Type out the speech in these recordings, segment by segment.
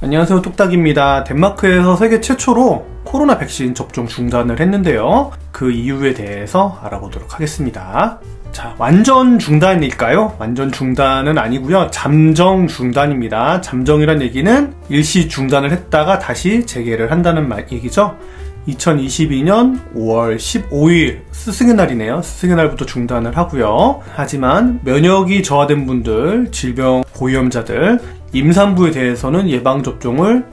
안녕하세요, 뚝딱입니다. 덴마크에서 세계 최초로 코로나 백신 접종 중단을 했는데요. 그 이유에 대해서 알아보도록 하겠습니다. 자, 완전 중단일까요? 완전 중단은 아니고요. 잠정 중단입니다. 잠정이란 얘기는 일시 중단을 했다가 다시 재개를 한다는 얘기죠. 2022년 5월 15일 스승의 날이네요. 스승의 날부터 중단을 하고요. 하지만 면역이 저하된 분들, 질병 고위험자들, 임산부에 대해서는 예방접종을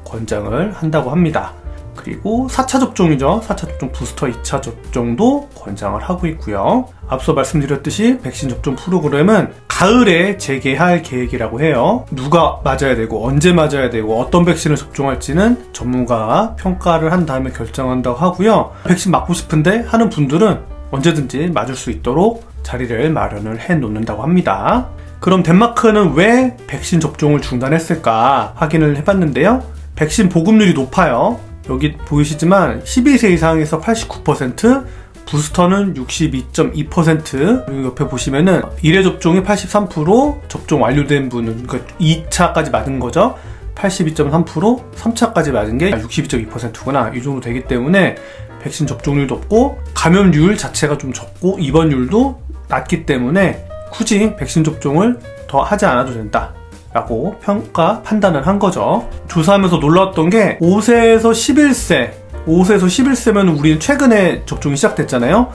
권장을 한다고 합니다. 그리고 4차 접종이죠. 4차 접종 부스터 2차 접종도 권장을 하고 있고요. 앞서 말씀드렸듯이 백신 접종 프로그램은 가을에 재개할 계획이라고 해요. 누가 맞아야 되고 언제 맞아야 되고 어떤 백신을 접종할지는 전문가가 평가를 한 다음에 결정한다고 하고요. 백신 맞고 싶은데 하는 분들은 언제든지 맞을 수 있도록 자리를 마련을 해 놓는다고 합니다. 그럼 덴마크는 왜 백신 접종을 중단했을까 확인을 해봤는데요. 백신 보급률이 높아요. 여기 보이시지만 12세 이상에서 89%, 부스터는 62.2%, 그리고 옆에 보시면은 1회 접종이 83%, 접종 완료된 분은 그러니까 2차까지 맞은 거죠. 82.3%, 3차까지 맞은 게 62.2%구나. 이 정도 되기 때문에 백신 접종률도 높고 감염률 자체가 좀 적고 입원율도 낮기 때문에 굳이 백신 접종을 더 하지 않아도 된다 라고 판단을 한 거죠. 조사하면서 놀라웠던 게 5세에서 11세면 우리는 최근에 접종이 시작됐잖아요.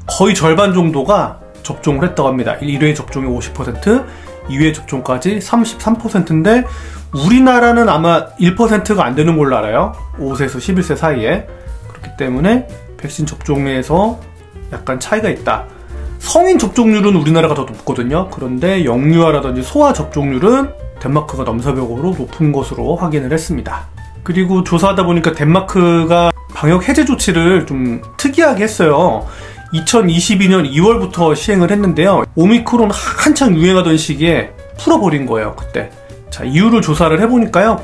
거의 절반 정도가 접종을 했다고 합니다. 1회 접종이 50%, 2회 접종까지 33%인데 우리나라는 아마 1%가 안 되는 걸로 알아요. 5세에서 11세 사이에. 그렇기 때문에 백신 접종에서 약간 차이가 있다. 성인 접종률은 우리나라가 더 높거든요. 그런데 영유아라든지 소아 접종률은 덴마크가 넘사벽으로 높은 것으로 확인을 했습니다. 그리고 조사하다 보니까 덴마크가 방역 해제 조치를 좀 특이하게 했어요. 2022년 2월부터 시행을 했는데요. 오미크론 한창 유행하던 시기에 풀어버린 거예요, 그때. 자, 이유를 조사를 해보니까요.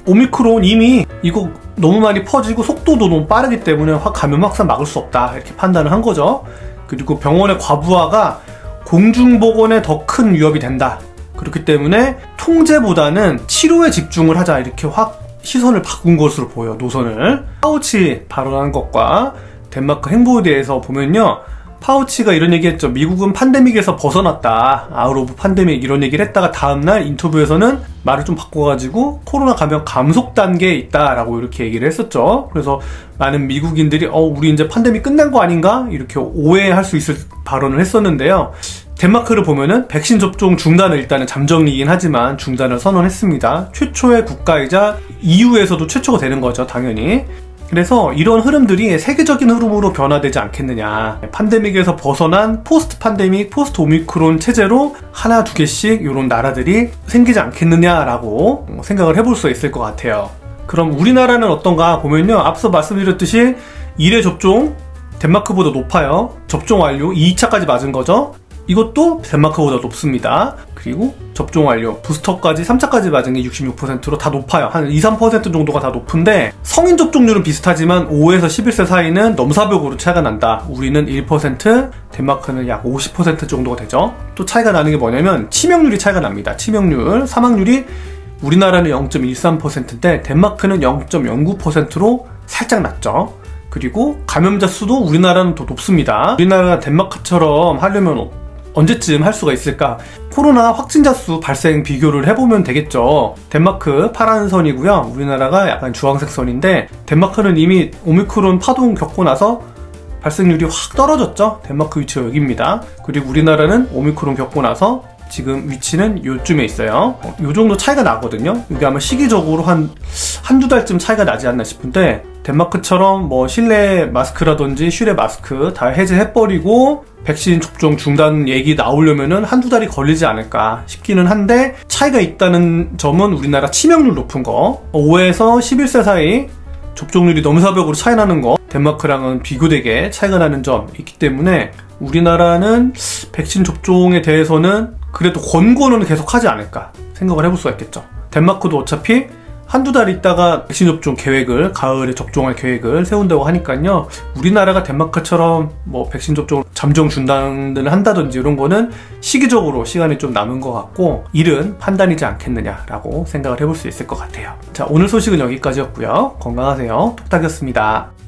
오미크론 이미 이거 너무 많이 퍼지고 속도도 너무 빠르기 때문에 감염 확산 막을 수 없다 이렇게 판단을 한 거죠. 그리고 병원의 과부하가 공중보건에 더 큰 위협이 된다. 그렇기 때문에 통제보다는 치료에 집중을 하자 이렇게 확 시선을 바꾼 것으로 보여요. 노선을. 파우치 발언한 것과 덴마크 행보에 대해서 보면요. 파우치가 이런 얘기했죠. 미국은 팬데믹에서 벗어났다. 아웃 오브 팬데믹 이런 얘기를 했다가 다음날 인터뷰에서는 말을 좀 바꿔가지고 코로나 감염 감속 단계에 있다라고 이렇게 얘기를 했었죠. 그래서 많은 미국인들이 우리 이제 팬데믹 끝난 거 아닌가? 이렇게 오해할 수 있을 발언을 했었는데요. 덴마크를 보면은 백신 접종 중단을 일단은 잠정이긴 하지만 중단을 선언했습니다. 최초의 국가이자 EU에서도 최초가 되는 거죠, 당연히. 그래서 이런 흐름들이 세계적인 흐름으로 변화되지 않겠느냐. 팬데믹에서 벗어난 포스트 팬데믹, 포스트 오미크론 체제로 하나 두 개씩 이런 나라들이 생기지 않겠느냐라고 생각을 해볼 수 있을 것 같아요. 그럼 우리나라는 어떤가 보면요. 앞서 말씀드렸듯이 1회 접종 덴마크보다 높아요. 접종 완료 2차까지 맞은 거죠. 이것도 덴마크보다 높습니다. 그리고 접종 완료, 부스터까지 3차까지 맞은 게 66%로 다 높아요. 한 2-3% 정도가 다 높은데 성인 접종률은 비슷하지만 5에서 11세 사이는 넘사벽으로 차이가 난다. 우리는 1%, 덴마크는 약 50% 정도가 되죠. 또 차이가 나는 게 뭐냐면 치명률이 차이가 납니다. 치명률, 사망률이 우리나라는 0.13%인데 덴마크는 0.09%로 살짝 낮죠. 그리고 감염자 수도 우리나라는 더 높습니다. 우리나라가 덴마크처럼 하려면 언제쯤 할 수가 있을까? 코로나 확진자 수 발생 비교를 해보면 되겠죠. 덴마크 파란 선이고요. 우리나라가 약간 주황색 선인데 덴마크는 이미 오미크론 파동 겪고 나서 발생률이 확 떨어졌죠. 덴마크 위치가 여기입니다. 그리고 우리나라는 오미크론 겪고 나서 지금 위치는 요쯤에 있어요. 요 정도 차이가 나거든요. 이게 아마 시기적으로 한두 달쯤 차이가 나지 않나 싶은데 덴마크처럼 뭐 실내 마스크라든지 실외 마스크 다 해제해버리고 백신 접종 중단 얘기 나오려면은 한두 달이 걸리지 않을까 싶기는 한데 차이가 있다는 점은 우리나라 치명률 높은 거 5에서 11세 사이 접종률이 넘사벽으로 차이 나는 거 덴마크랑은 비교되게 차이가 나는 점 있기 때문에 우리나라는 백신 접종에 대해서는 그래도 권고는 계속 하지 않을까 생각을 해볼 수가 있겠죠. 덴마크도 어차피 한두 달 있다가 백신 접종 계획을, 가을에 접종할 계획을 세운다고 하니까요. 우리나라가 덴마크처럼 뭐 백신 접종을 잠정 중단을 한다든지 이런 거는 시기적으로 시간이 좀 남은 것 같고 이른 판단이지 않겠느냐라고 생각을 해볼 수 있을 것 같아요. 자, 오늘 소식은 여기까지였고요. 건강하세요. 톡탁이었습니다.